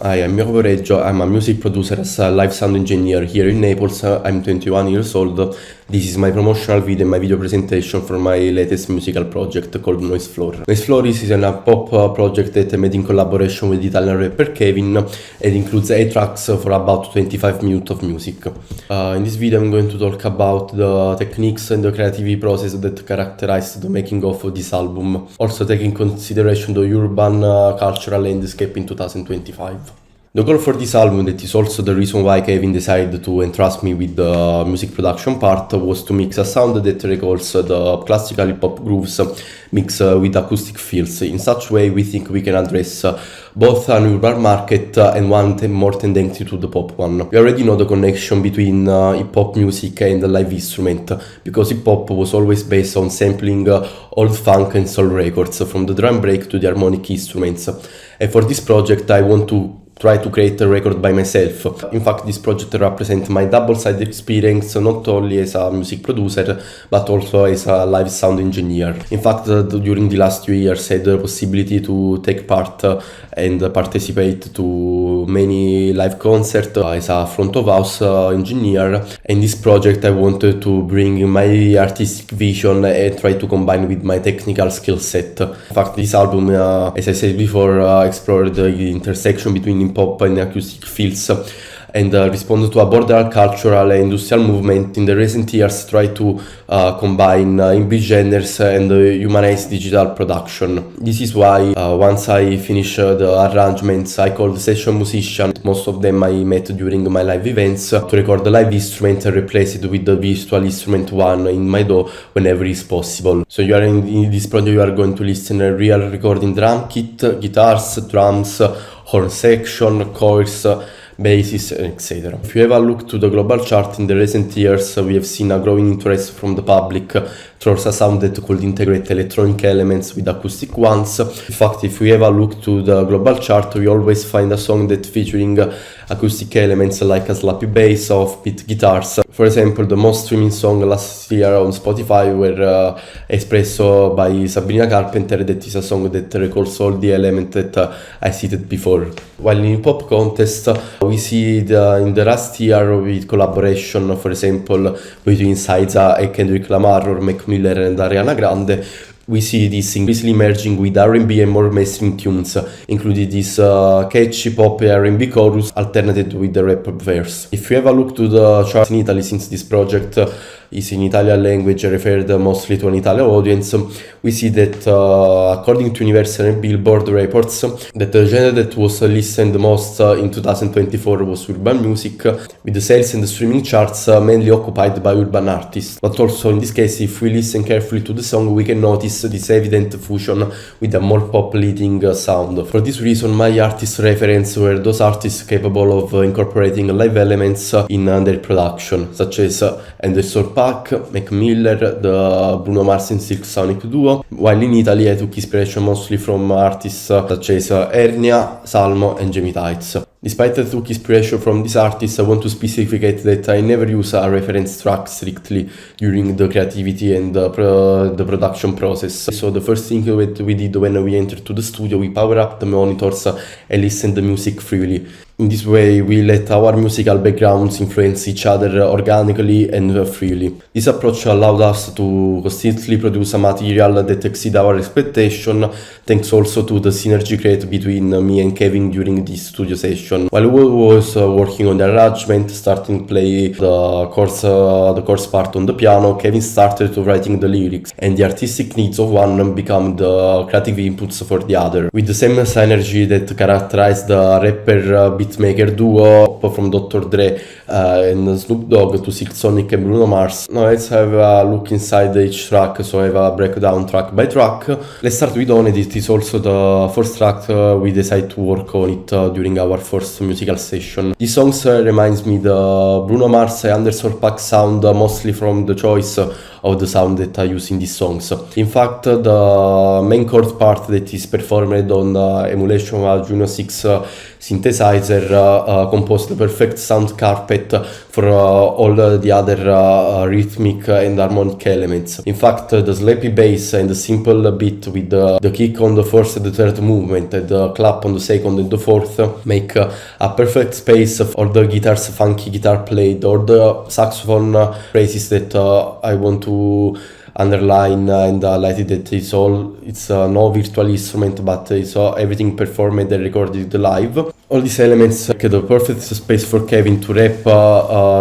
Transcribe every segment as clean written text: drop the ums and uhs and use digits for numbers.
Hi, I'm Jacopo Reggio. I'm a music producer as a live sound engineer here in Naples. I'm 21 years old. This is my promotional video and my video presentation for my latest musical project called Noise Floor. Noise Floor is a pop project that I made in collaboration with the Italian rapper Kevin. It includes 8 tracks for about 25 minutes of music. In this video I'm going to talk about the techniques and the creativity process that characterized the making of this album. Also taking into consideration the urban cultural landscape in 2025. The goal for this album, that is also the reason why Kevin decided to entrust me with the music production part, was to mix a sound that recalls the classical hip-hop grooves mixed with acoustic feels. In such way, we think we can address both an urban market and one more tendency to the pop one. We already know the connection between hip-hop music and the live instrument, because hip-hop was always based on sampling old funk and soul records, from the drum break to the harmonic instruments. And for this project, I want to try to create a record by myself. In fact, this project represents my double-sided experience, not only as a music producer, but also as a live sound engineer. In fact, during the last 2 years, I had the possibility to take part and participate to many live concerts as a front of house engineer. In this project, I wanted to bring my artistic vision and try to combine with my technical skill set. In fact, this album, as I said before, explored the intersection between pop and acoustic fields and respond to a broader cultural and industrial movement in the recent years, try to combine in genres and humanize digital production. This is why once I finish the arrangements, I called session musicians. Most of them I met during my live events to record the live instrument and replace it with the virtual instrument one in my DAW whenever is possible. So you are in this project, you are going to listen a real recording drum kit, guitars, drums, horn section, chords, basses, etc. If you have a look to the global chart in the recent years, we have seen a growing interest from the public towards a sound that could integrate electronic elements with acoustic ones. In fact, if we have a look to the global chart, we always find a song that featuring acoustic elements like a slappy bass or offbeat guitars. For example, the most streaming song last year on Spotify were Espresso by Sabrina Carpenter, that is a song that recalls all the elements that I cited before. While in pop contest, we see in the last year with collaboration, for example, between SZA and Kendrick Lamar or Mac Miller and Ariana Grande, we see this increasingly merging with R&B and more mainstream tunes, including this catchy pop R&B chorus alternated with the rap verse. If you have a look to the charts in Italy, since this project is in Italian language, referred mostly to an Italian audience, we see that according to Universal and Billboard reports, that the genre that was listened most in 2024 was urban music, with the sales and the streaming charts mainly occupied by urban artists. But also in this case, if we listen carefully to the song, we can notice this evident fusion with a more pop leading sound. For this reason, my artist reference were those artists capable of incorporating live elements in their production, such as Anderson .Paak, Mac Miller, the Bruno Mars and Silk Sonic duo, while in Italy I took inspiration mostly from artists such as Ernia, Salmo and Jamie Tights. Despite I took inspiration from these artists, I want to specify that I never use a reference track strictly during the creativity and the production process. So the first thing that we did when we entered to the studio, we power up the monitors and listen the music freely. In this way, we let our musical backgrounds influence each other organically and freely. This approach allowed us to constantly produce a material that exceeds our expectation, thanks also to the synergy created between me and Kevin during this studio session. While we was working on the arrangement, starting to play the chorus part on the piano, Kevin started to writing the lyrics, and the artistic needs of one become the creative inputs for the other. With the same synergy that characterized the rapper beatmaker duo from Dr. Dre and Snoop Dogg to Silk Sonic and Bruno Mars. Now let's have a look inside each track, so I have a breakdown track by track. Let's start with On It. It is also the first track we decided to work on it during our first musical session. This song reminds me the Bruno Mars and Anderson .Paak sound, mostly from the choice of the sound that I use in these songs. In fact, the main chord part that is performed on emulation of a Juno 6 synthesizer composed the perfect sound carpet for all the other rhythmic and harmonic elements. In fact, the sleepy bass and the simple beat with the kick on the first and the third movement and the clap on the second and the fourth make a perfect space of all the guitar's funky guitar played, or the saxophone phrases that I want to underline and highlight it, that it's no virtual instrument, but it's everything performed and recorded live. All these elements make the perfect space for Kevin to rap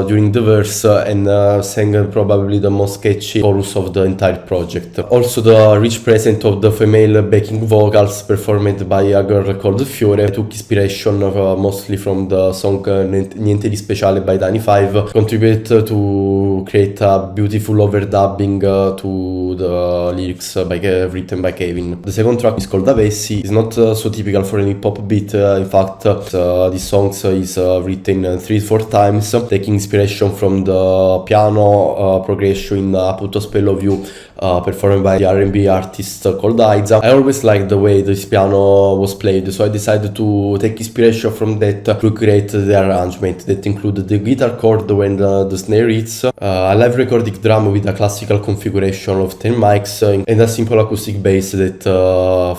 during the verse and sing probably the most sketchy chorus of the entire project. Also, the rich presence of the female backing vocals performed by a girl called Fiore took inspiration mostly from the song Niente di Speciale by Danny Five, contributed to create a beautiful overdubbing to the lyrics written by Kevin. The second track is called Avessi. It's not so typical for any pop beat. In fact, this song is written 3-4 times, taking inspiration from the piano progression in Appunto Spell of You, performed by the R&B artist called Aiza. I always liked the way this piano was played, so I decided to take inspiration from that to create the arrangement that included the guitar chord when the snare hits, a live recording drum with a classical configuration of 10 mics, and a simple acoustic bass that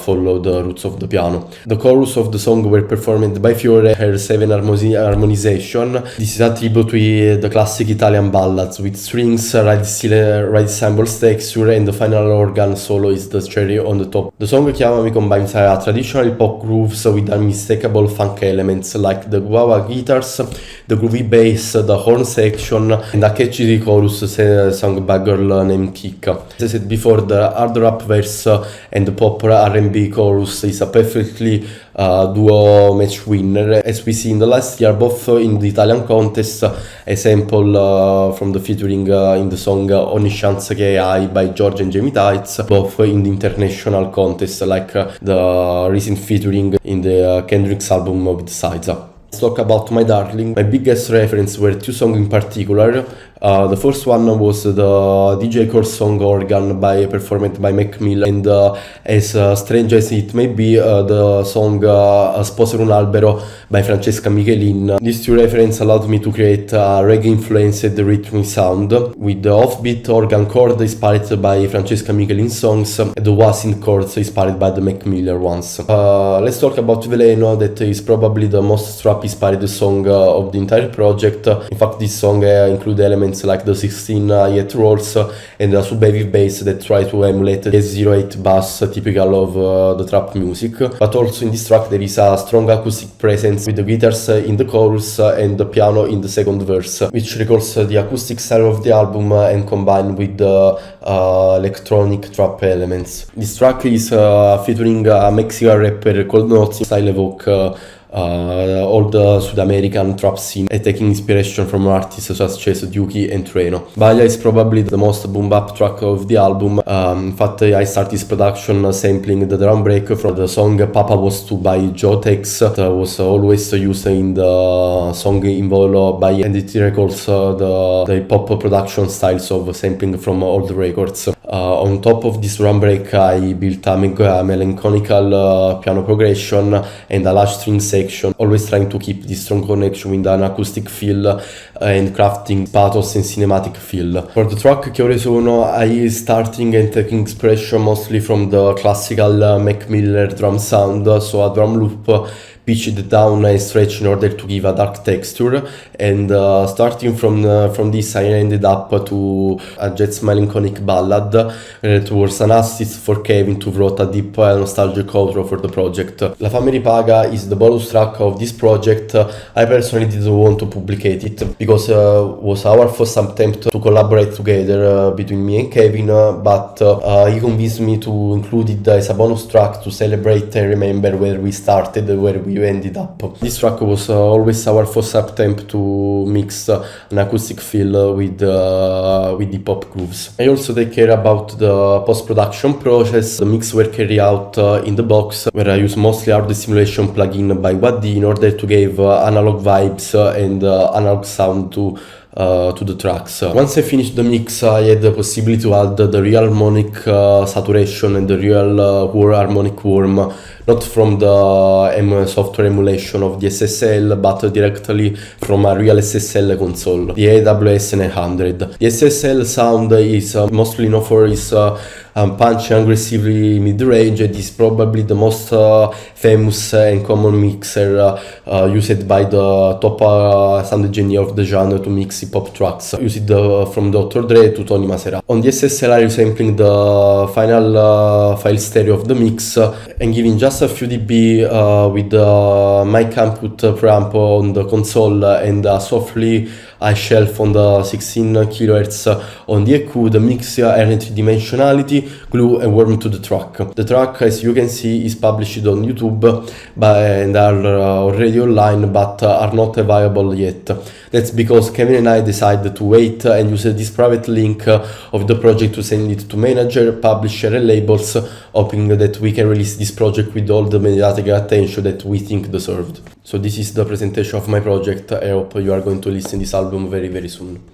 followed the roots of the piano. The chorus of the song were performed by Fiore, her 7 harmonization. This is a tribute to the classic Italian ballads with strings, right cymbals texture, and the final organ solo is the cherry on the top. The song Chiamami combines traditional pop grooves with unmistakable funk elements like the guava guitars, the groovy bass, the horn section, and a catchy chorus sung by a girl named Kika. As I said before, the hard rap verse and the pop R&B chorus is a perfectly duo match winner, as we see in the last year, both in the Italian contest, a sample from the featuring in the song Ogni chance che hai by George and Jamie Tights, both in the international contest, like the recent featuring in the Kendrick's album with SZA. Let's talk about My Darling. My biggest reference were 2 songs in particular. The first one was the DJ Core song Organ performed by Mac Miller, and as strange as it may be, the song Sposare un albero by Francesca Michelin. These 2 references allowed me to create a reggae-influenced rhythmic sound, with the offbeat organ chord inspired by Francesca Michelin songs and the wasn't chords inspired by the Mac Miller ones. Let's talk about Veleno, that is probably the most strap-inspired song of the entire project. In fact, this song includes elements like the 16 yet rolls and a sub-heavy bass that try to emulate the 08 bass typical of the trap music. But also in this track there is a strong acoustic presence with the guitars in the chorus and the piano in the second verse, which recalls the acoustic style of the album and combined with the electronic trap elements. This track is featuring a Mexican rapper called Nozzi, style evoke all the South American trap scene, and taking inspiration from artists such as Duki and Treno. Baglia is probably the most boom bap track of the album. In fact, I started this production sampling the drum break from the song Papa Was To by Joe Tex, that was always used in the song In Volo by, and it recalls the pop production styles of sampling from old records. On top of this drum break, I built a melancholical piano progression and a large string section, always trying to keep this strong connection with an acoustic feel and crafting pathos and cinematic feel. For the track Che ore sono, I starting and taking inspiration mostly from the classical Mac Miller drum sound, so a drum loop pitched down and stretched in order to give a dark texture, and starting from this I ended up to a Jet's melancholic ballad towards an assist for Kevin to write a deep nostalgic outro for the project. La Fame Ripaga is the bonus track of this project. I personally didn't want to publicate it because it was our first attempt to collaborate together between me and Kevin, but he convinced me to include it as a bonus track to celebrate and remember where we started, where we ended up. This track was always our first attempt to mix an acoustic feel with the pop grooves. I also take care about the post-production process. The mix were carried out in the box, where I use mostly audio simulation plugin by Waddy in order to give analog vibes and analog sound to the tracks. Once I finished the mix, I had the possibility to add the real harmonic saturation and the real harmonic warm not from the software emulation of the SSL, but directly from a real SSL console, the AWS 900. The SSL sound is mostly known for its punchy aggressively mid-range. It is probably the most famous and common mixer used by the top sound engineer of the genre to mix hip-hop tracks, used from Dr. Dre to Tony Maserati. On the SSL, sampling the final file stereo of the mix and giving just a few dB with the mic output preamp on the console and a softly high shelf on the 16 kHz on the EQ. The mix earned three-dimensionality, glue and warm to the track. The track, as you can see, is published on YouTube and are already online, but are not available yet. That's because Kevin and I decided to wait and use this private link of the project to send it to manager, publisher and labels, hoping that we can release this project with all the mediatic attention that we think deserved. So this is the presentation of my project. I hope you are going to listen to this album very soon.